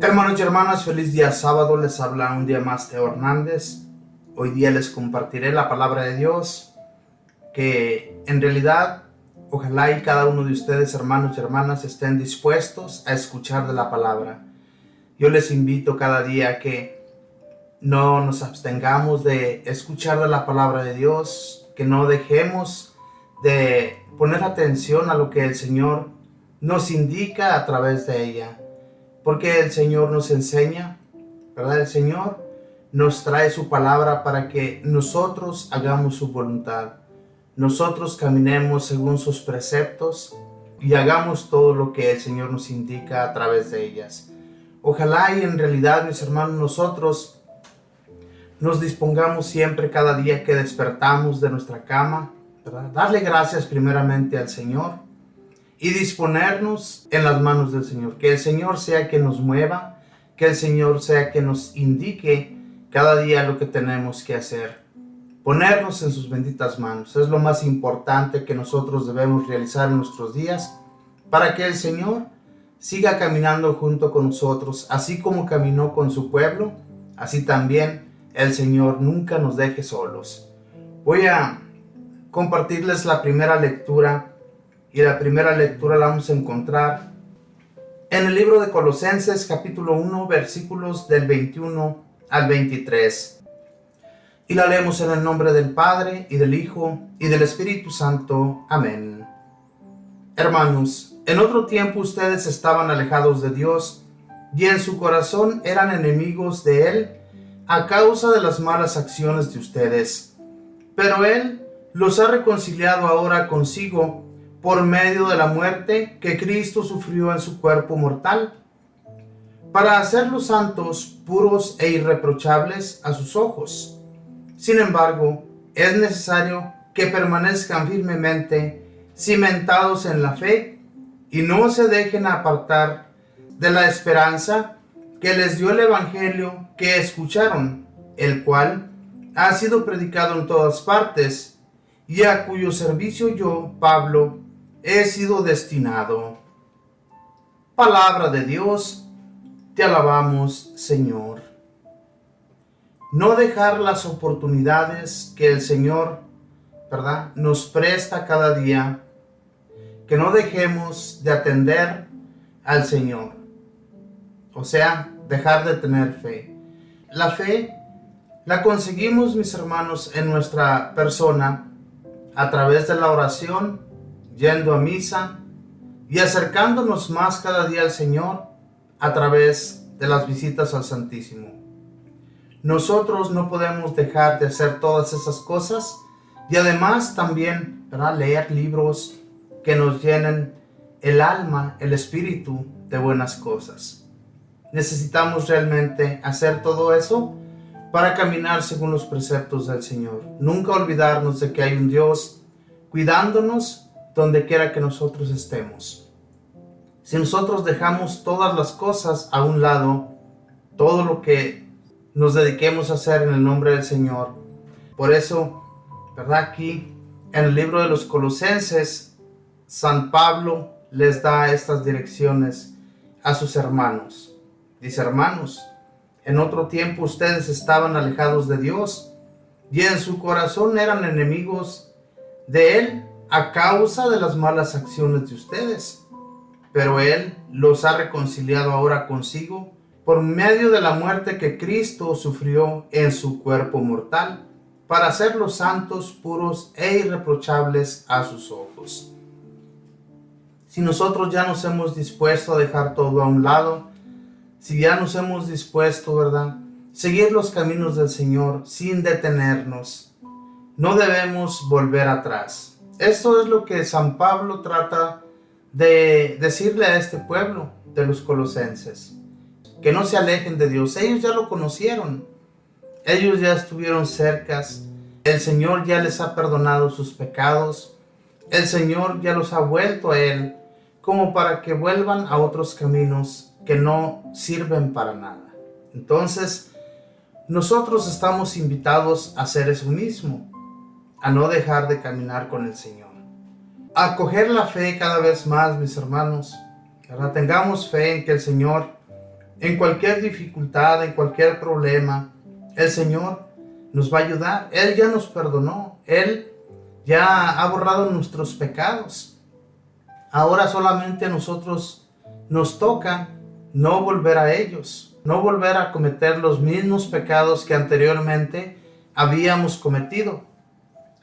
Hermanos y hermanas, feliz día sábado, les habla un día más Teo Hernández. Hoy día les compartiré la palabra de Dios, que en realidad ojalá y cada uno de ustedes, hermanos y hermanas, estén dispuestos a escuchar de la palabra. Yo les invito cada día a que no nos abstengamos de escuchar de la palabra de Dios, que no dejemos de poner atención a lo que el Señor nos indica a través de ella. Porque el Señor nos enseña, ¿verdad? El Señor nos trae su palabra para que nosotros hagamos su voluntad. Nosotros caminemos según sus preceptos y hagamos todo lo que el Señor nos indica a través de ellas. Ojalá y en realidad, mis hermanos, nosotros nos dispongamos siempre, cada día que despertamos de nuestra cama, ¿verdad? Darle gracias primeramente al Señor y disponernos en las manos del Señor. Que el Señor sea quien nos mueva, que el Señor sea quien nos indique cada día lo que tenemos que hacer. Ponernos en sus benditas manos es lo más importante que nosotros debemos realizar en nuestros días, para que el Señor siga caminando junto con nosotros, así como caminó con su pueblo, así también el Señor nunca nos deje solos. Voy a compartirles la primera lectura. Y la primera lectura la vamos a encontrar en el libro de Colosenses, capítulo 1, versículos del 21 al 23. Y la leemos en el nombre del Padre, y del Hijo, y del Espíritu Santo. Amén. Hermanos, en otro tiempo ustedes estaban alejados de Dios, y en su corazón eran enemigos de Él, a causa de las malas acciones de ustedes. Pero Él los ha reconciliado ahora consigo, por medio de la muerte que Cristo sufrió en su cuerpo mortal, para hacerlos santos, puros e irreprochables a sus ojos. Sin embargo, es necesario que permanezcan firmemente cimentados en la fe y no se dejen apartar de la esperanza que les dio el Evangelio que escucharon, el cual ha sido predicado en todas partes y a cuyo servicio yo, Pablo, he sido destinado. Palabra de Dios, te alabamos, Señor. No dejar las oportunidades que el Señor, ¿verdad?, nos presta cada día, que no dejemos de atender al Señor. O sea, dejar de tener fe. La fe la conseguimos, mis hermanos, en nuestra persona, a través de la oración, yendo a misa y acercándonos más cada día al Señor a través de las visitas al Santísimo. Nosotros no podemos dejar de hacer todas esas cosas y además también, ¿verdad?, leer libros que nos llenen el alma, el espíritu de buenas cosas. Necesitamos realmente hacer todo eso para caminar según los preceptos del Señor. Nunca olvidarnos de que hay un Dios cuidándonos donde quiera que nosotros estemos. Si nosotros dejamos todas las cosas a un lado, todo lo que nos dediquemos a hacer en el nombre del Señor. Por eso, ¿verdad?, aquí en el libro de los Colosenses, San Pablo les da estas direcciones a sus hermanos. Dice: hermanos, en otro tiempo ustedes estaban alejados de Dios y en su corazón eran enemigos de Él, a causa de las malas acciones de ustedes. Pero Él los ha reconciliado ahora consigo por medio de la muerte que Cristo sufrió en su cuerpo mortal, para hacerlos santos, puros e irreprochables a sus ojos. Si nosotros ya nos hemos dispuesto a dejar todo a un lado, si ya nos hemos dispuesto, ¿verdad?, seguir los caminos del Señor sin detenernos, no debemos volver atrás. Esto es lo que San Pablo trata de decirle a este pueblo de los colosenses. Que no se alejen de Dios. Ellos ya lo conocieron. Ellos ya estuvieron cercas. El Señor ya les ha perdonado sus pecados. El Señor ya los ha vuelto a Él, como para que vuelvan a otros caminos que no sirven para nada. Entonces, nosotros estamos invitados a hacer eso mismo, a no dejar de caminar con el Señor, a coger la fe cada vez más, mis hermanos, ¿verdad? Tengamos fe en que el Señor en cualquier dificultad, en cualquier problema, el Señor nos va a ayudar. Él ya nos perdonó, Él ya ha borrado nuestros pecados. Ahora solamente a nosotros nos toca no volver a ellos, no volver a cometer los mismos pecados que anteriormente habíamos cometido.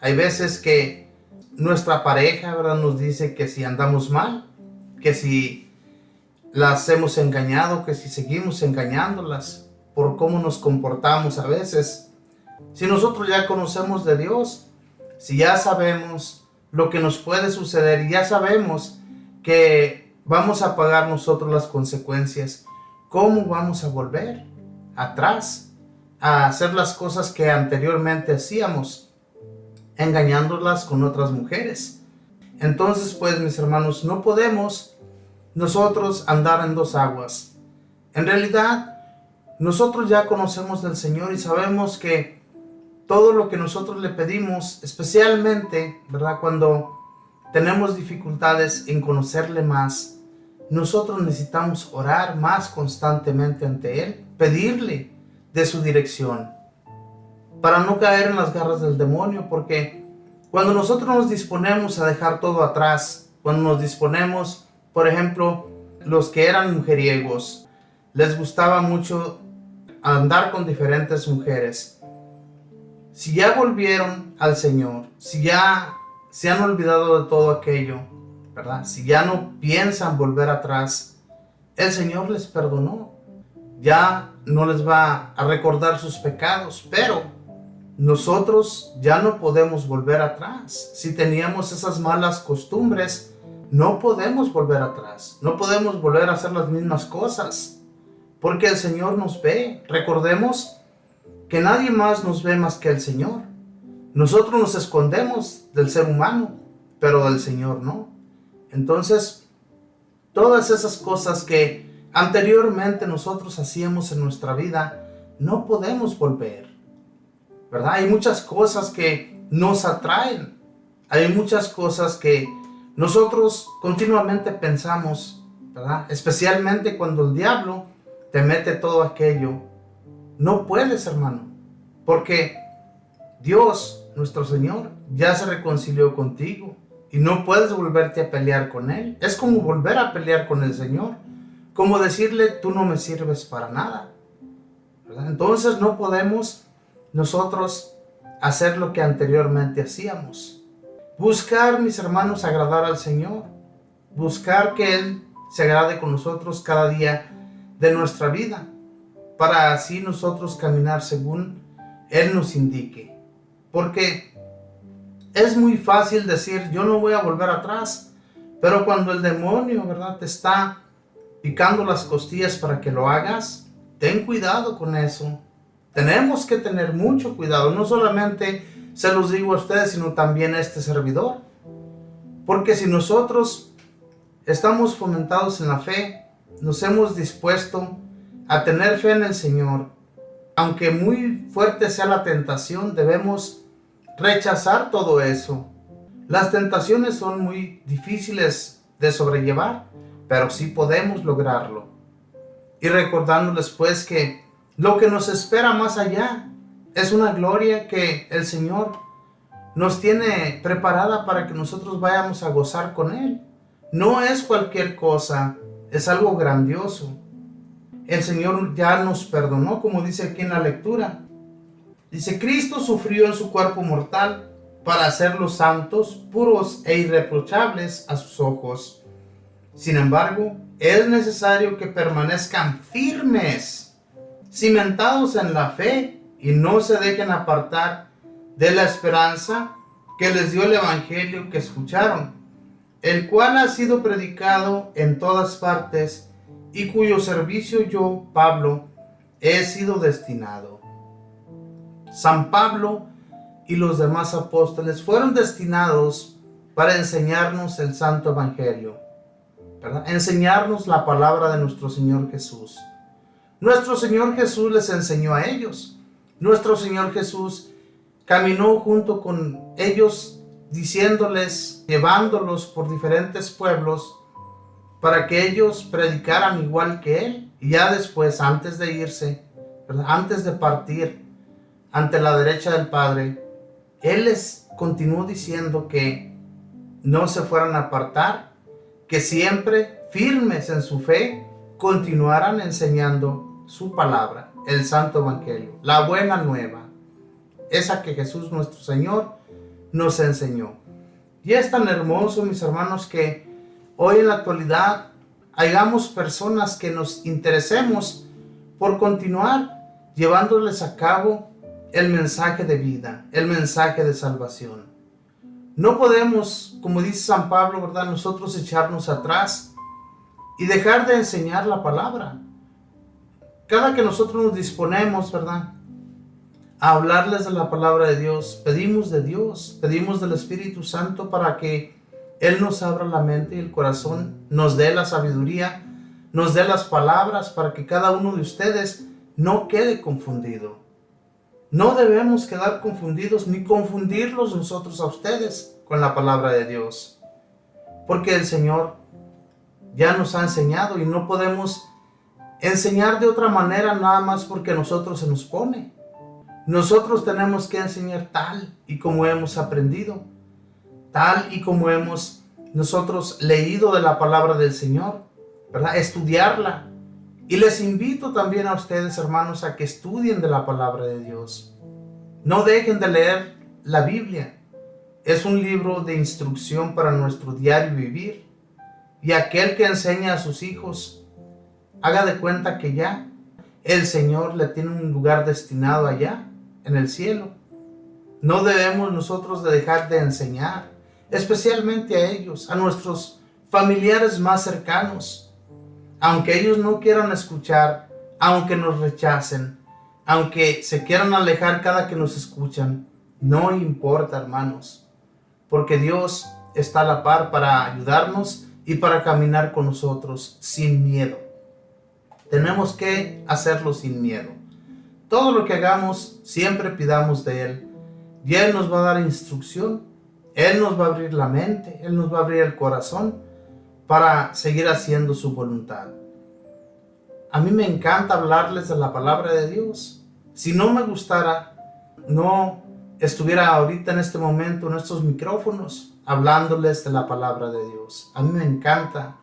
Hay veces que nuestra pareja, ¿verdad?, nos dice que si andamos mal, que si las hemos engañado, que si seguimos engañándolas por cómo nos comportamos a veces. Si nosotros ya conocemos de Dios, si ya sabemos lo que nos puede suceder y ya sabemos que vamos a pagar nosotros las consecuencias, ¿cómo vamos a volver atrás a hacer las cosas que anteriormente hacíamos, engañándolas con otras mujeres? Entonces, pues, mis hermanos, no podemos nosotros andar en dos aguas. En realidad, nosotros ya conocemos del Señor y sabemos que todo lo que nosotros le pedimos, especialmente, ¿verdad?, cuando tenemos dificultades en conocerle más, nosotros necesitamos orar más constantemente ante Él, pedirle de su dirección, para no caer en las garras del demonio, porque cuando nosotros nos disponemos a dejar todo atrás, cuando nos disponemos, por ejemplo, los que eran mujeriegos, les gustaba mucho andar con diferentes mujeres. Si ya volvieron al Señor, si ya se han olvidado de todo aquello, ¿verdad?, si ya no piensan volver atrás, el Señor les perdonó. Ya no les va a recordar sus pecados, pero nosotros ya no podemos volver atrás. Si teníamos esas malas costumbres, no podemos volver atrás. No podemos volver a hacer las mismas cosas, porque el Señor nos ve. Recordemos que nadie más nos ve más que el Señor. Nosotros nos escondemos del ser humano, pero del Señor no. Entonces, todas esas cosas que anteriormente nosotros hacíamos en nuestra vida, no podemos volver, ¿verdad? Hay muchas cosas que nos atraen. Hay muchas cosas que nosotros continuamente pensamos, ¿verdad? Especialmente cuando el diablo te mete todo aquello. No puedes, hermano, porque Dios, nuestro Señor, ya se reconcilió contigo y no puedes volverte a pelear con Él. Es como volver a pelear con el Señor, como decirle, tú no me sirves para nada, ¿verdad? Entonces no podemos nosotros hacer lo que anteriormente hacíamos. Buscar, mis hermanos, agradar al Señor, buscar que Él se agrade con nosotros cada día de nuestra vida, para así nosotros caminar según Él nos indique. Porque es muy fácil decir, yo no voy a volver atrás, pero cuando el demonio, ¿verdad?, te está picando las costillas para que lo hagas, ten cuidado con eso. Tenemos que tener mucho cuidado, no solamente se los digo a ustedes, sino también a este servidor. Porque si nosotros estamos fomentados en la fe, nos hemos dispuesto a tener fe en el Señor, aunque muy fuerte sea la tentación, debemos rechazar todo eso. Las tentaciones son muy difíciles de sobrellevar, pero sí podemos lograrlo. Y recordándoles pues que lo que nos espera más allá es una gloria que el Señor nos tiene preparada para que nosotros vayamos a gozar con Él. No es cualquier cosa, es algo grandioso. El Señor ya nos perdonó, como dice aquí en la lectura. Dice, Cristo sufrió en su cuerpo mortal para hacerlos santos, puros e irreprochables a sus ojos. Sin embargo, es necesario que permanezcan firmes, cimentados en la fe y no se dejen apartar de la esperanza que les dio el Evangelio que escucharon, el cual ha sido predicado en todas partes y cuyo servicio yo, Pablo, he sido destinado. San Pablo y los demás apóstoles fueron destinados para enseñarnos el Santo Evangelio, ¿verdad? Enseñarnos la palabra de nuestro Señor Jesús. Nuestro Señor Jesús les enseñó a ellos. Nuestro Señor Jesús caminó junto con ellos, diciéndoles, llevándolos por diferentes pueblos, para que ellos predicaran igual que Él. Y ya después, antes de irse, ¿verdad?, antes de partir ante la derecha del Padre, Él les continuó diciendo que no se fueran a apartar, que siempre firmes en su fe, continuaran enseñando su palabra, el Santo Evangelio, la buena nueva, esa que Jesús nuestro Señor nos enseñó. Y es tan hermoso, mis hermanos, que hoy en la actualidad hayamos personas que nos interesemos por continuar llevándoles a cabo el mensaje de vida, el mensaje de salvación. No podemos, como dice San Pablo, ¿verdad?, nosotros echarnos atrás y dejar de enseñar la palabra. Cada que nosotros nos disponemos, ¿verdad?, a hablarles de la palabra de Dios, pedimos de Dios, pedimos del Espíritu Santo para que Él nos abra la mente y el corazón, nos dé la sabiduría, nos dé las palabras para que cada uno de ustedes no quede confundido. No debemos quedar confundidos ni confundirlos nosotros a ustedes con la palabra de Dios, porque el Señor ya nos ha enseñado y no podemos enseñar de otra manera nada más porque a nosotros se nos pone. Nosotros tenemos que enseñar tal y como hemos aprendido, tal y como hemos nosotros leído de la palabra del Señor, ¿verdad?, estudiarla. Y les invito también a ustedes, hermanos, a que estudien de la palabra de Dios. No dejen de leer la Biblia. Es un libro de instrucción para nuestro diario vivir. Y aquel que enseña a sus hijos, haga de cuenta que ya el Señor le tiene un lugar destinado allá, en el cielo. No debemos nosotros de dejar de enseñar, especialmente a ellos, a nuestros familiares más cercanos. Aunque ellos no quieran escuchar, aunque nos rechacen, aunque se quieran alejar cada que nos escuchan, no importa, hermanos, porque Dios está a la par para ayudarnos y para caminar con nosotros sin miedo. Tenemos que hacerlo sin miedo. Todo lo que hagamos, siempre pidamos de Él. Y Él nos va a dar instrucción. Él nos va a abrir la mente. Él nos va a abrir el corazón para seguir haciendo su voluntad. A mí me encanta hablarles de la palabra de Dios. Si no me gustara, no estuviera ahorita en este momento en estos micrófonos hablándoles de la palabra de Dios. A mí me encanta.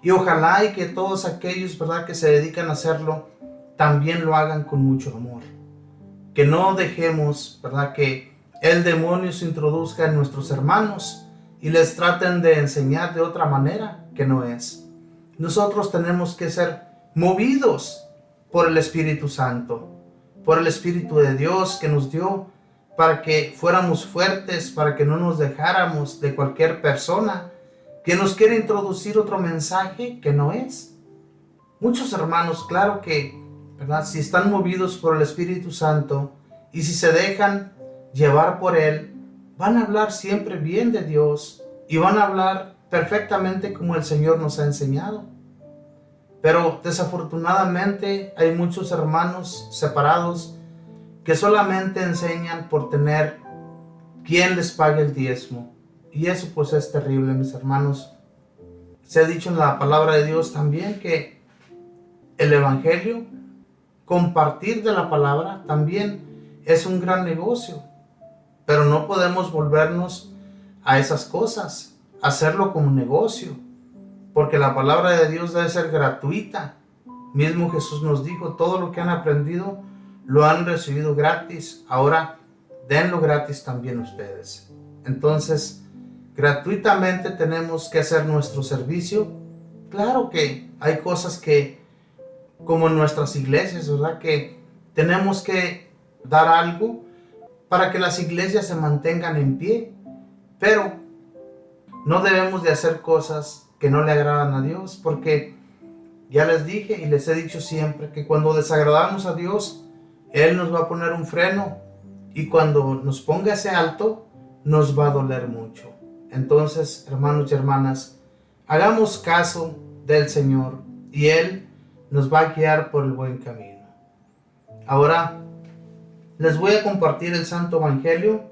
Y ojalá y que todos aquellos, ¿verdad?, que se dedican a hacerlo, también lo hagan con mucho amor. Que no dejemos, ¿verdad?, que el demonio se introduzca en nuestros hermanos y les traten de enseñar de otra manera que no es. Nosotros tenemos que ser movidos por el Espíritu Santo, por el Espíritu de Dios que nos dio para que fuéramos fuertes, para que no nos dejáramos de cualquier persona que nos quiere introducir otro mensaje que no es. Muchos hermanos, claro que, ¿verdad?, si están movidos por el Espíritu Santo y si se dejan llevar por Él, van a hablar siempre bien de Dios y van a hablar perfectamente como el Señor nos ha enseñado. Pero desafortunadamente hay muchos hermanos separados que solamente enseñan por tener quien les pague el diezmo. Y eso pues es terrible, mis hermanos. Se ha dicho en la palabra de Dios también que el Evangelio, compartir de la palabra, también es un gran negocio. Pero no podemos volvernos a esas cosas, hacerlo como negocio, porque la palabra de Dios debe ser gratuita. Mismo Jesús nos dijo, todo lo que han aprendido lo han recibido gratis, ahora denlo gratis también ustedes. Entonces, gratuitamente tenemos que hacer nuestro servicio. Claro que hay cosas que, como en nuestras iglesias, ¿verdad?, que tenemos que dar algo para que las iglesias se mantengan en pie, pero no debemos de hacer cosas que no le agradan a Dios, porque ya les dije y les he dicho siempre que cuando desagradamos a Dios, Él nos va a poner un freno, y cuando nos ponga ese alto, nos va a doler mucho. Entonces, hermanos y hermanas, hagamos caso del Señor y Él nos va a guiar por el buen camino. Ahora les voy a compartir el Santo Evangelio,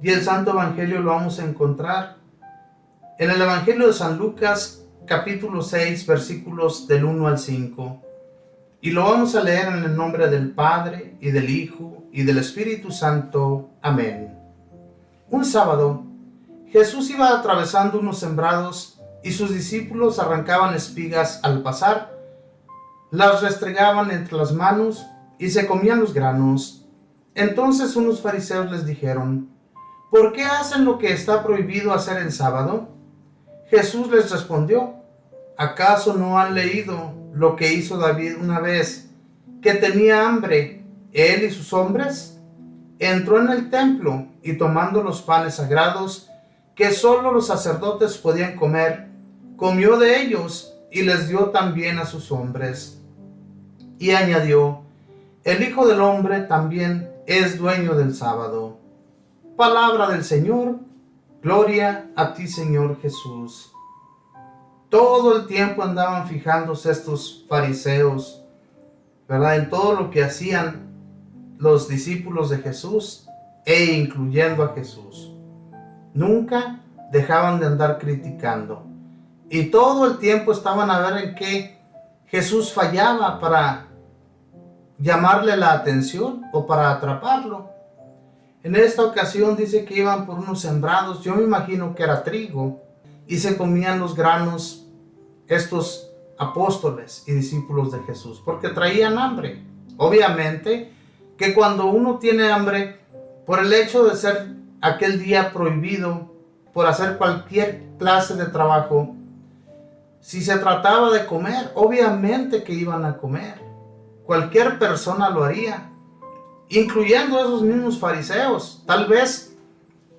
y el Santo Evangelio lo vamos a encontrar en el Evangelio de San Lucas, capítulo 6, versículos del 1 al 5. Y lo vamos a leer en el nombre del Padre, y del Hijo, y del Espíritu Santo. Amén. Un sábado, Jesús iba atravesando unos sembrados, y sus discípulos arrancaban espigas al pasar, las restregaban entre las manos, y se comían los granos. Entonces unos fariseos les dijeron: ¿por qué hacen lo que está prohibido hacer en sábado? Jesús les respondió: ¿acaso no han leído lo que hizo David una vez, que tenía hambre, él y sus hombres? Entró en el templo y, tomando los panes sagrados que solo los sacerdotes podían comer, comió de ellos y les dio también a sus hombres. Y añadió: el Hijo del Hombre también es dueño del sábado. Palabra del Señor. Gloria a ti, Señor Jesús. Todo el tiempo andaban fijándose estos fariseos, ¿verdad?, en todo lo que hacían los discípulos de Jesús, e incluyendo a Jesús. Nunca dejaban de andar criticando. Y todo el tiempo estaban a ver en qué Jesús fallaba para llamarle la atención o para atraparlo. En esta ocasión dice que iban por unos sembrados, yo me imagino que era trigo, y se comían los granos estos apóstoles y discípulos de Jesús, porque traían hambre. Obviamente que cuando uno tiene hambre, por el hecho de ser aquel día prohibido, por hacer cualquier clase de trabajo, si se trataba de comer, obviamente que iban a comer. Cualquier persona lo haría, incluyendo esos mismos fariseos. Tal vez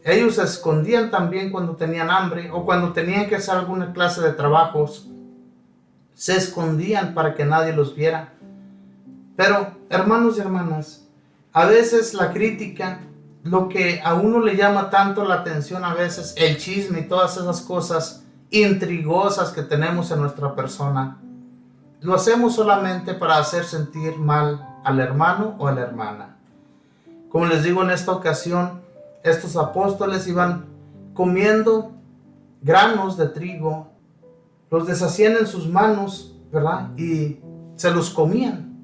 ellos se escondían también cuando tenían hambre, o cuando tenían que hacer alguna clase de trabajos, se escondían para que nadie los viera. Pero, hermanos y hermanas, a veces la crítica, lo que a uno le llama tanto la atención, a veces el chisme y todas esas cosas intrigosas que tenemos en nuestra persona, lo hacemos solamente para hacer sentir mal al hermano o a la hermana. Como les digo, en esta ocasión, estos apóstoles iban comiendo granos de trigo, los deshacían en sus manos, ¿verdad?, y se los comían.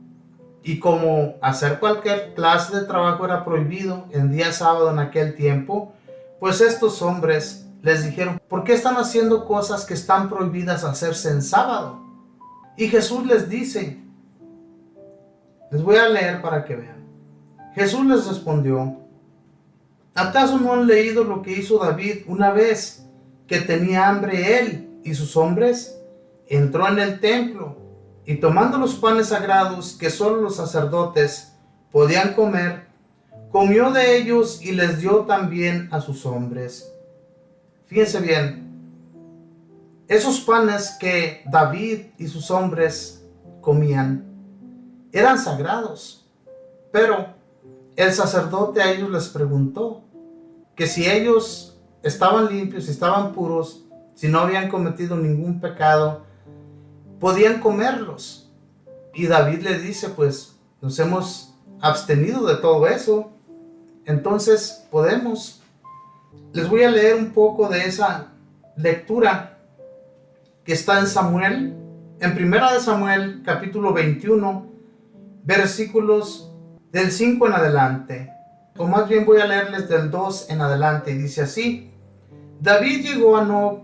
Y como hacer cualquier clase de trabajo era prohibido en día sábado en aquel tiempo, pues estos hombres les dijeron: ¿por qué están haciendo cosas que están prohibidas hacerse en sábado? Y Jesús les dice, les voy a leer para que vean. Jesús les respondió: ¿acaso no han leído lo que hizo David una vez, que tenía hambre él y sus hombres? Entró en el templo y, tomando los panes sagrados que solo los sacerdotes podían comer, comió de ellos y les dio también a sus hombres. Fíjense bien, esos panes que David y sus hombres comían eran sagrados, pero el sacerdote a ellos les preguntó que si ellos estaban limpios, si estaban puros, si no habían cometido ningún pecado, podían comerlos. Y David le dice: pues nos hemos abstenido de todo eso, entonces podemos. Les voy a leer un poco de esa lectura que está en Samuel, en Primera de Samuel, capítulo 21, versículos del 5 en adelante, o más bien voy a leerles del 2 en adelante, y dice así: David llegó a Nob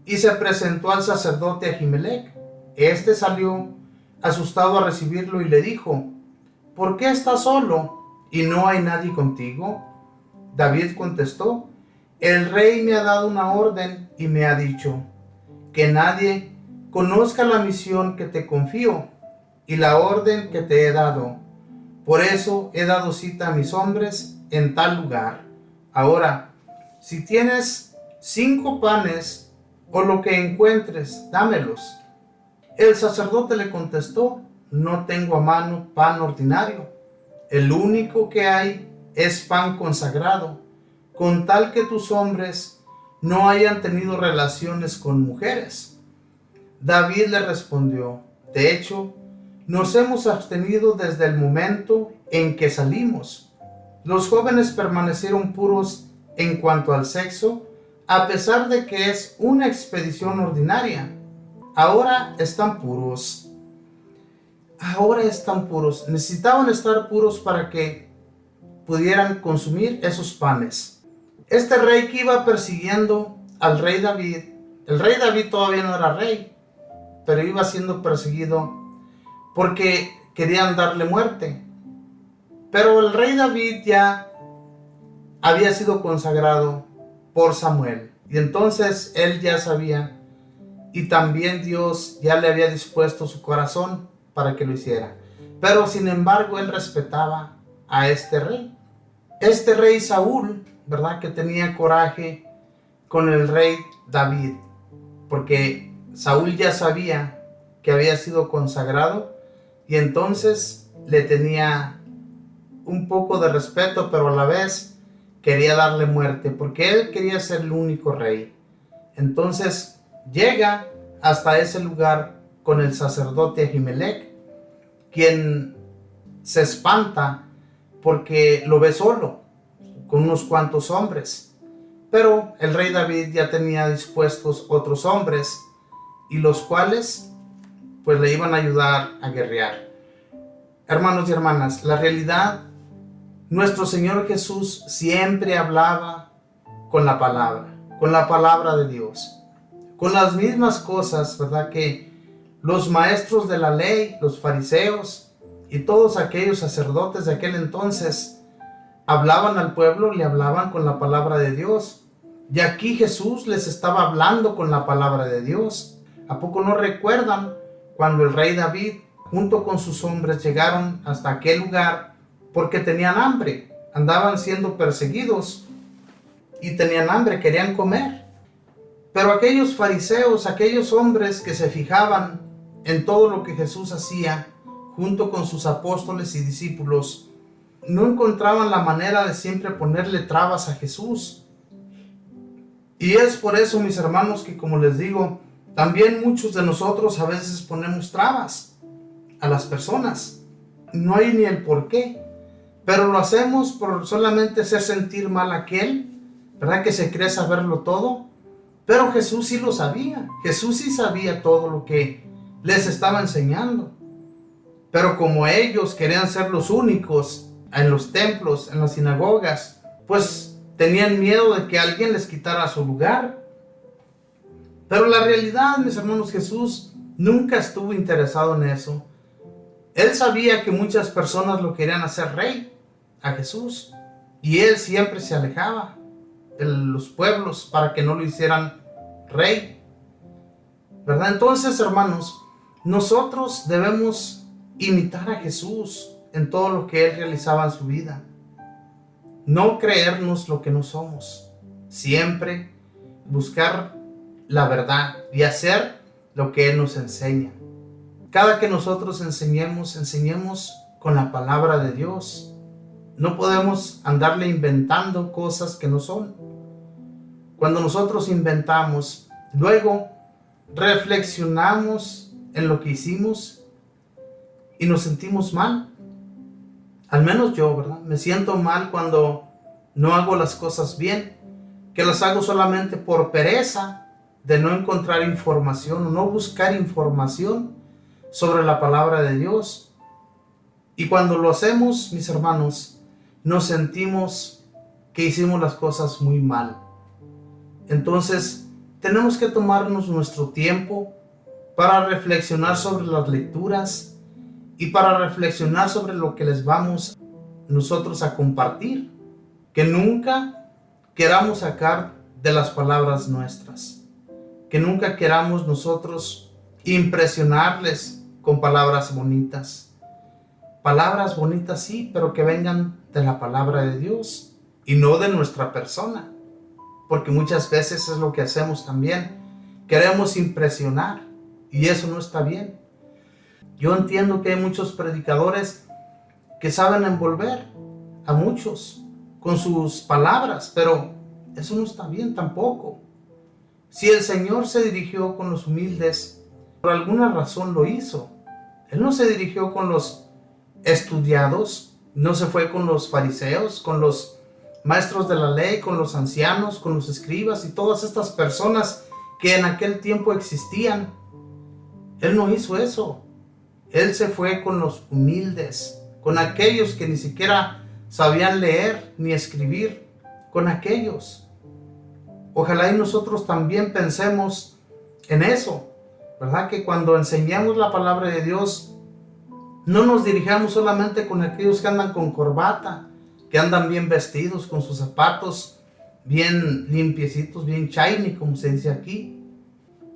y se presentó al sacerdote Ahimelech. Este salió asustado a recibirlo y le dijo: ¿por qué estás solo y no hay nadie contigo? David contestó: el rey me ha dado una orden y me ha dicho que nadie conozca la misión que te confío y la orden que te he dado. Por eso he dado cita a mis hombres en tal lugar. Ahora, si tienes 5 panes o lo que encuentres, dámelos. El sacerdote le contestó: no tengo a mano pan ordinario. El único que hay es pan consagrado, con tal que tus hombres no hayan tenido relaciones con mujeres. David le respondió: de hecho, nos hemos abstenido desde el momento en que salimos. Los jóvenes permanecieron puros en cuanto al sexo, a pesar de que es una expedición ordinaria. ahora están puros. Ahora están puros. Necesitaban estar puros para que pudieran consumir esos panes. Este rey que iba persiguiendo al rey David, el rey David todavía no era rey, pero iba siendo perseguido porque querían darle muerte. Pero el rey David ya había sido consagrado por Samuel, y entonces él ya sabía, y también Dios ya le había dispuesto su corazón para que lo hiciera. Pero sin embargo él respetaba a este rey Saúl, ¿verdad? Que tenía coraje con el rey David, porque Saúl ya sabía que había sido consagrado, y entonces le tenía un poco de respeto, pero a la vez quería darle muerte, porque él quería ser el único rey. Entonces llega hasta ese lugar con el sacerdote Ahimelech, quien se espanta porque lo ve solo, con unos cuantos hombres. Pero el rey David ya tenía dispuestos otros hombres, y los cuales pues le iban a ayudar a guerrear. Hermanos y hermanas, la realidad, nuestro Señor Jesús siempre hablaba con la palabra de Dios, con las mismas cosas, ¿verdad?, que los maestros de la ley, los fariseos y todos aquellos sacerdotes de aquel entonces hablaban al pueblo, le hablaban con la palabra de Dios. Y aquí Jesús les estaba hablando con la palabra de Dios. ¿A poco no recuerdan cuando el rey David junto con sus hombres llegaron hasta aquel lugar porque tenían hambre? Andaban siendo perseguidos y tenían hambre, querían comer. Pero aquellos fariseos, aquellos hombres que se fijaban en todo lo que Jesús hacía junto con sus apóstoles y discípulos, no encontraban la manera de siempre ponerle trabas a Jesús. Y es por eso, mis hermanos, que como les digo, también muchos de nosotros a veces ponemos trabas a las personas. No hay ni el por qué, pero lo hacemos por solamente hacer sentir mal a aquel, ¿verdad?, que se cree saberlo todo. Pero Jesús sí lo sabía. Jesús sí sabía todo lo que les estaba enseñando. Pero como ellos querían ser los únicos en los templos, en las sinagogas, pues tenían miedo de que alguien les quitara su lugar. Pero la realidad, mis hermanos, Jesús nunca estuvo interesado en eso. Él sabía que muchas personas lo querían hacer rey a Jesús, y él siempre se alejaba de los pueblos para que no lo hicieran rey, ¿verdad? Entonces, hermanos, nosotros debemos imitar a Jesús en todo lo que él realizaba en su vida. No creernos lo que no somos. Siempre buscar la verdad y hacer lo que él nos enseña. Cada que nosotros enseñemos con la palabra de Dios. No podemos andarle inventando cosas que no son. Cuando nosotros inventamos, luego reflexionamos en lo que hicimos y nos sentimos mal. Al menos yo, ¿verdad? Me siento mal cuando no hago las cosas bien, que las hago solamente por pereza de no encontrar información o no buscar información sobre la palabra de Dios. Y cuando lo hacemos, mis hermanos, nos sentimos que hicimos las cosas muy mal. Entonces, tenemos que tomarnos nuestro tiempo para reflexionar sobre las lecturas y para reflexionar sobre lo que les vamos nosotros a compartir. Que nunca queramos sacar de las palabras nuestras. Que nunca queramos nosotros impresionarles con palabras bonitas. Palabras bonitas sí, pero que vengan de la palabra de Dios y no de nuestra persona. Porque muchas veces es lo que hacemos también. Queremos impresionar y eso no está bien. Yo entiendo que hay muchos predicadores que saben envolver a muchos con sus palabras, pero eso no está bien tampoco. Si el Señor se dirigió con los humildes, por alguna razón lo hizo. Él no se dirigió con los estudiados, no se fue con los fariseos, con los maestros de la ley, con los ancianos, con los escribas y todas estas personas que en aquel tiempo existían. Él no hizo eso. Él se fue con los humildes, con aquellos que ni siquiera sabían leer ni escribir, con aquellos. Ojalá y nosotros también pensemos en eso, ¿verdad? Que cuando enseñamos la palabra de Dios, no nos dirijamos solamente con aquellos que andan con corbata, que andan bien vestidos, con sus zapatos bien limpiecitos, bien shiny, como se dice aquí.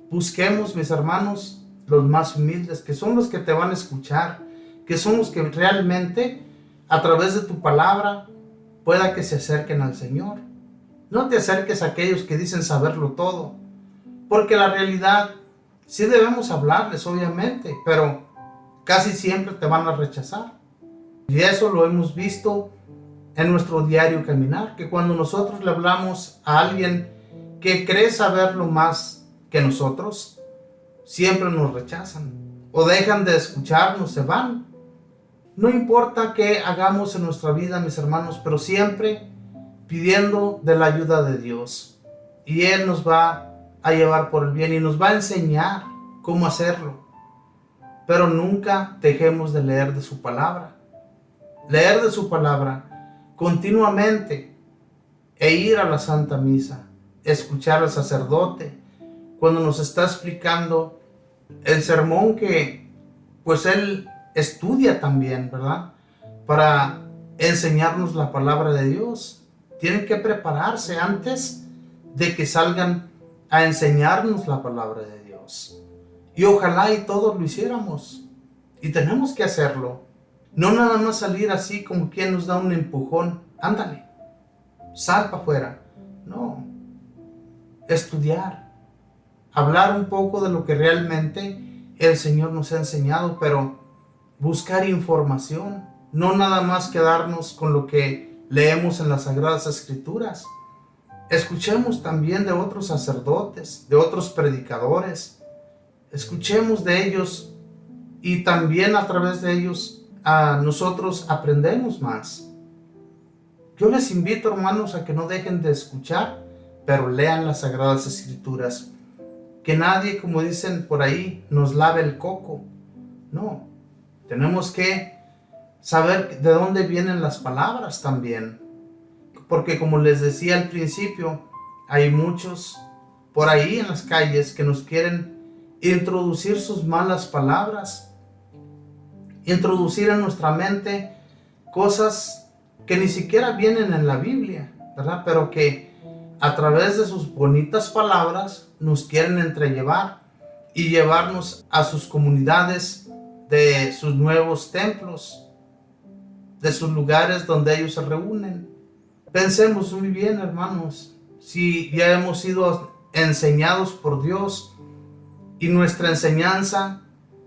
Busquemos, mis hermanos, los más humildes, que son los que te van a escuchar, que son los que realmente, a través de tu palabra, pueda que se acerquen al Señor. No te acerques a aquellos que dicen saberlo todo, porque la realidad, sí debemos hablarles, obviamente, pero casi siempre te van a rechazar. Y eso lo hemos visto en nuestro diario caminar, que cuando nosotros le hablamos a alguien que cree saberlo más que nosotros, siempre nos rechazan o dejan de escucharnos, se van. No importa qué hagamos en nuestra vida, mis hermanos, pero siempre pidiendo de la ayuda de Dios. Y Él nos va a llevar por el bien y nos va a enseñar cómo hacerlo. Pero nunca dejemos de leer de su palabra. Leer de su palabra continuamente e ir a la Santa Misa, escuchar al sacerdote cuando nos está explicando el sermón que pues él estudia también, ¿verdad? Para enseñarnos la palabra de Dios. Tienen que prepararse antes de que salgan a enseñarnos la palabra de Dios. Y ojalá y todos lo hiciéramos. Y tenemos que hacerlo. No nada más salir así como quien nos da un empujón. Ándale, sal para afuera. No. Estudiar. Hablar un poco de lo que realmente el Señor nos ha enseñado, pero buscar información. No nada más quedarnos con lo que leemos en las Sagradas Escrituras. Escuchemos también de otros sacerdotes, de otros predicadores. Escuchemos de ellos y también a través de ellos a nosotros aprendemos más. Yo les invito, hermanos, a que no dejen de escuchar, pero lean las Sagradas Escrituras. Que nadie, como dicen por ahí, nos lave el coco. No, tenemos que saber de dónde vienen las palabras también. Porque como les decía al principio, hay muchos por ahí en las calles que nos quieren introducir sus malas palabras, introducir en nuestra mente cosas que ni siquiera vienen en la Biblia, ¿verdad? Pero que a través de sus bonitas palabras nos quieren entrellevar y llevarnos a sus comunidades, de sus nuevos templos, de sus lugares donde ellos se reúnen. Pensemos muy bien, hermanos, si ya hemos sido enseñados por Dios y nuestra enseñanza,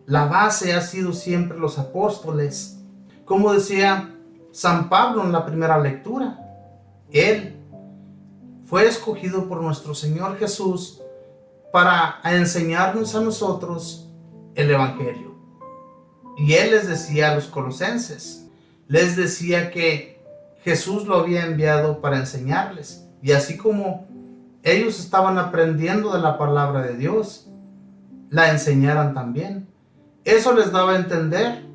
la base ha sido siempre los apóstoles. Como decía San Pablo en la primera lectura, Él fue escogido por nuestro Señor Jesús para enseñarnos a nosotros el Evangelio. Y Él les decía a los colosenses, les decía que Jesús lo había enviado para enseñarles. Y así como ellos estaban aprendiendo de la palabra de Dios, la enseñaran también. Eso les daba a entender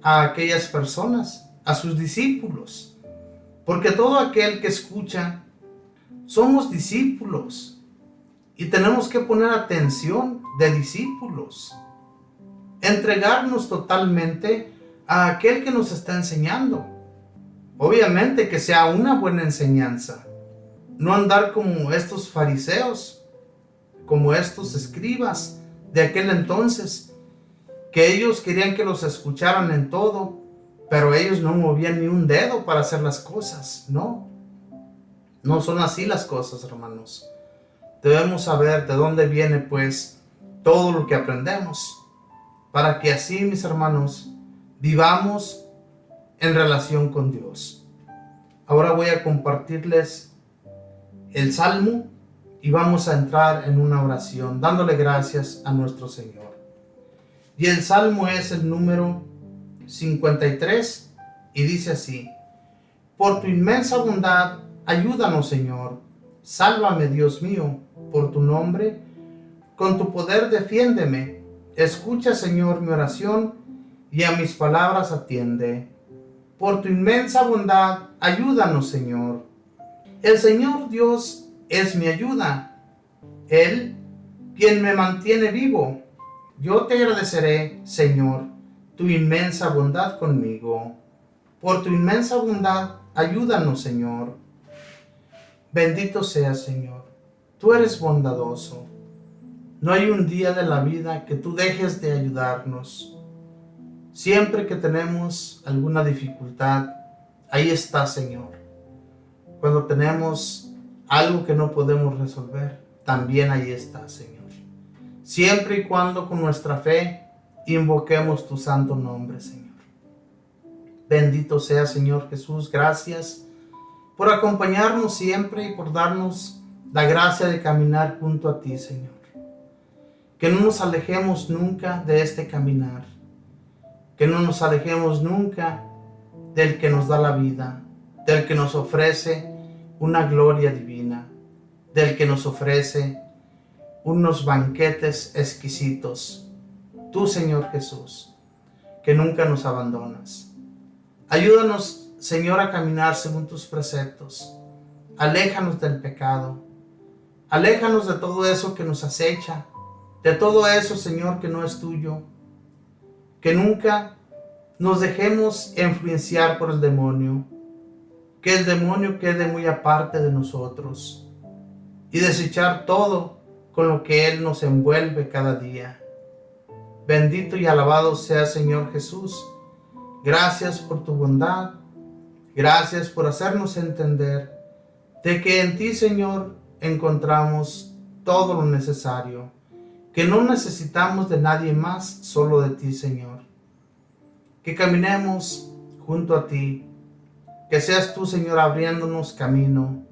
a aquellas personas, a sus discípulos. Porque todo aquel que escucha, somos discípulos. Y tenemos que poner atención de discípulos. Entregarnos totalmente a aquel que nos está enseñando. Obviamente que sea una buena enseñanza. No andar como estos fariseos, como estos escribas de aquel entonces, que ellos querían que los escucharan en todo, pero ellos no movían ni un dedo para hacer las cosas. No son así las cosas, hermanos. Debemos saber de dónde viene pues todo lo que aprendemos, para que así, mis hermanos, vivamos en relación con Dios. Ahora voy a compartirles el Salmo y vamos a entrar en una oración dándole gracias a nuestro Señor. Y el Salmo es el número 53 y dice así: por tu inmensa bondad, ayúdanos, Señor. Sálvame, Dios mío, por tu nombre. Con tu poder defiéndeme. Escucha, Señor, mi oración y a mis palabras atiende. Por tu inmensa bondad, ayúdanos, Señor. El Señor Dios es mi ayuda, Él quien me mantiene vivo. Yo te agradeceré, Señor, tu inmensa bondad conmigo. Por tu inmensa bondad, ayúdanos, Señor. Bendito seas, Señor. Tú eres bondadoso. No hay un día de la vida que tú dejes de ayudarnos. Siempre que tenemos alguna dificultad, ahí está, Señor. Cuando tenemos algo que no podemos resolver, también ahí está, Señor. Siempre y cuando con nuestra fe invoquemos tu santo nombre, Señor. Bendito sea, Señor Jesús. Gracias por acompañarnos siempre y por darnos la gracia de caminar junto a ti, Señor. Que no nos alejemos nunca de este caminar. Que no nos alejemos nunca del que nos da la vida, del que nos ofrece una gloria divina, del que nos ofrece unos banquetes exquisitos. Tú, Señor Jesús, que nunca nos abandonas. Ayúdanos, Señor, a caminar según tus preceptos. Aléjanos del pecado. Aléjanos de todo eso que nos acecha, de todo eso, Señor, que no es tuyo. Que nunca nos dejemos influenciar por el demonio. Que el demonio quede muy aparte de nosotros y desechar todo con lo que Él nos envuelve cada día. Bendito y alabado sea, Señor Jesús. Gracias por tu bondad. Gracias por hacernos entender de que en ti, Señor, encontramos todo lo necesario. Que no necesitamos de nadie más, solo de ti, Señor. Que caminemos junto a ti. Que seas tú, Señor, abriéndonos camino.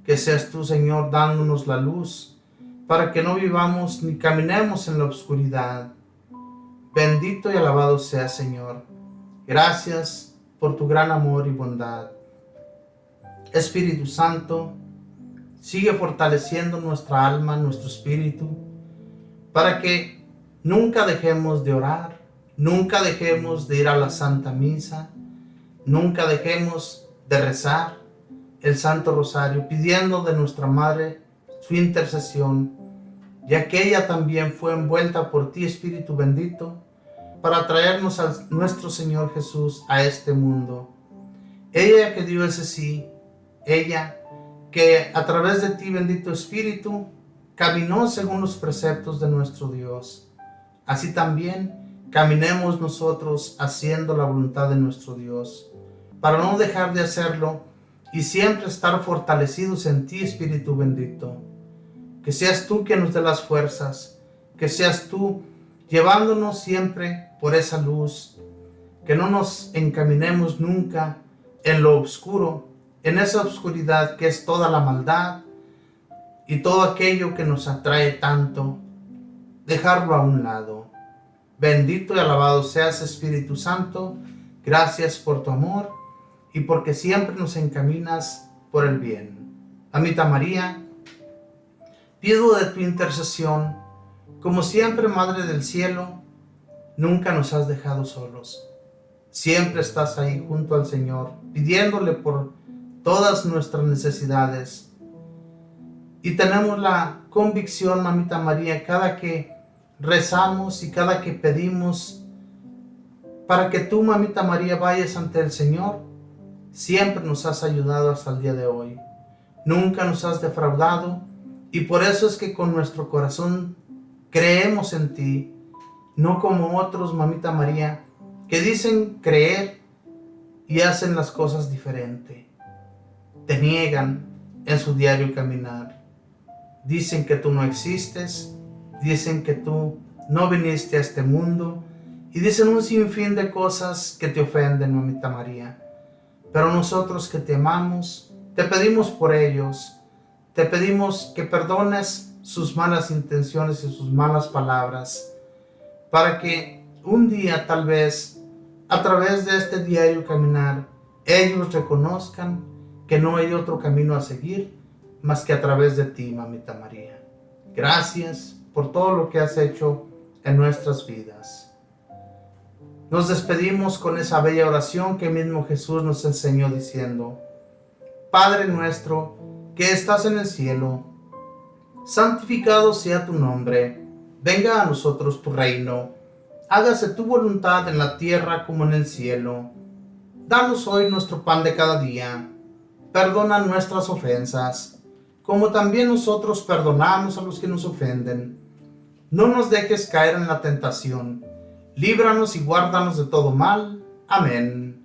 Que seas tú, Señor, dándonos la luz para que no vivamos ni caminemos en la oscuridad. Bendito y alabado sea, Señor. Gracias por tu gran amor y bondad. Espíritu Santo, sigue fortaleciendo nuestra alma, nuestro espíritu, para que nunca dejemos de orar, nunca dejemos de ir a la Santa Misa, nunca dejemos de rezar el Santo Rosario, pidiendo de nuestra Madre su intercesión, ya que ella también fue envuelta por ti, Espíritu bendito, para traernos a nuestro Señor Jesús a este mundo. Ella que dio ese sí, ella que a través de ti, bendito Espíritu, caminó según los preceptos de nuestro Dios. Así también caminemos nosotros haciendo la voluntad de nuestro Dios, para no dejar de hacerlo y siempre estar fortalecidos en ti, Espíritu bendito. Que seas tú quien nos dé las fuerzas, que seas tú llevándonos siempre por esa luz, que no nos encaminemos nunca en lo oscuro, en esa oscuridad que es toda la maldad y todo aquello que nos atrae tanto, dejarlo a un lado. Bendito y alabado seas, Espíritu Santo. Gracias por tu amor y porque siempre nos encaminas por el bien. Mamita María, pido de tu intercesión, como siempre, Madre del Cielo, nunca nos has dejado solos. Siempre estás ahí junto al Señor, pidiéndole por todas nuestras necesidades. Y tenemos la convicción, Mamita María, cada que rezamos y cada que pedimos para que tú, Mamita María, vayas ante el Señor, siempre nos has ayudado hasta el día de hoy. Nunca nos has defraudado y por eso es que con nuestro corazón creemos en ti, no como otros, Mamita María, que dicen creer y hacen las cosas diferente. Te niegan en su diario caminar. Dicen que tú no existes, dicen que tú no viniste a este mundo y dicen un sinfín de cosas que te ofenden, Mamita María. Pero nosotros que te amamos, te pedimos por ellos, te pedimos que perdones sus malas intenciones y sus malas palabras, para que un día tal vez, a través de este diario caminar, ellos reconozcan que no hay otro camino a seguir más que a través de ti, Mamita María. Gracias por todo lo que has hecho en nuestras vidas. Nos despedimos con esa bella oración que mismo Jesús nos enseñó diciendo: Padre nuestro que estás en el cielo, santificado sea tu nombre, venga a nosotros tu reino, hágase tu voluntad en la tierra como en el cielo. Danos hoy nuestro pan de cada día, perdona nuestras ofensas, como también nosotros perdonamos a los que nos ofenden. No nos dejes caer en la tentación, líbranos y guárdanos de todo mal. Amén.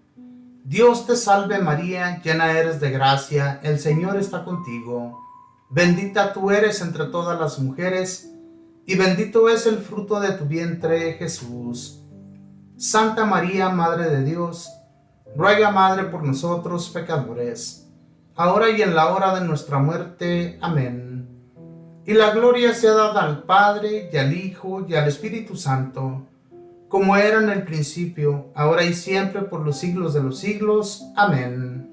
Dios te salve María, llena eres de gracia, el Señor está contigo. Bendita tú eres entre todas las mujeres, y bendito es el fruto de tu vientre, Jesús. Santa María, Madre de Dios, ruega, Madre, por nosotros pecadores, ahora y en la hora de nuestra muerte. Amén. Y la gloria sea dada al Padre, y al Hijo, y al Espíritu Santo, como era en el principio, ahora y siempre, por los siglos de los siglos. Amén.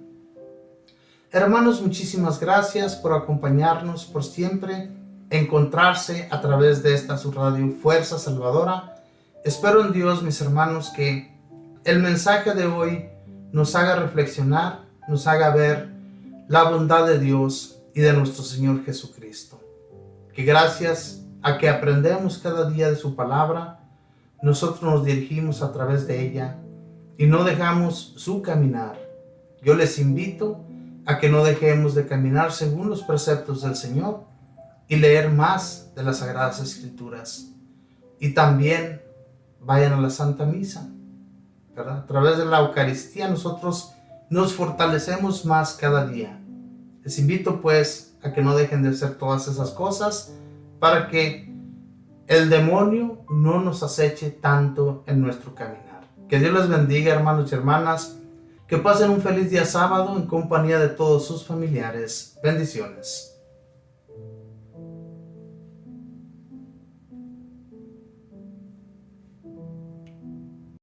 Hermanos, muchísimas gracias por acompañarnos, por siempre encontrarse a través de esta su radio Fuerza Salvadora. Espero en Dios, mis hermanos, que el mensaje de hoy nos haga reflexionar, nos haga ver la bondad de Dios y de nuestro Señor Jesucristo. Que gracias a que aprendemos cada día de su palabra, nosotros nos dirigimos a través de ella y no dejamos su caminar. Yo les invito a que no dejemos de caminar según los preceptos del Señor y leer más de las Sagradas Escrituras. Y también vayan a la Santa Misa, ¿verdad? A través de la Eucaristía nosotros nos fortalecemos más cada día. Les invito pues a que no dejen de hacer todas esas cosas para que el demonio no nos aceche tanto en nuestro caminar. Que Dios les bendiga, hermanos y hermanas. Que pasen un feliz día sábado en compañía de todos sus familiares. Bendiciones.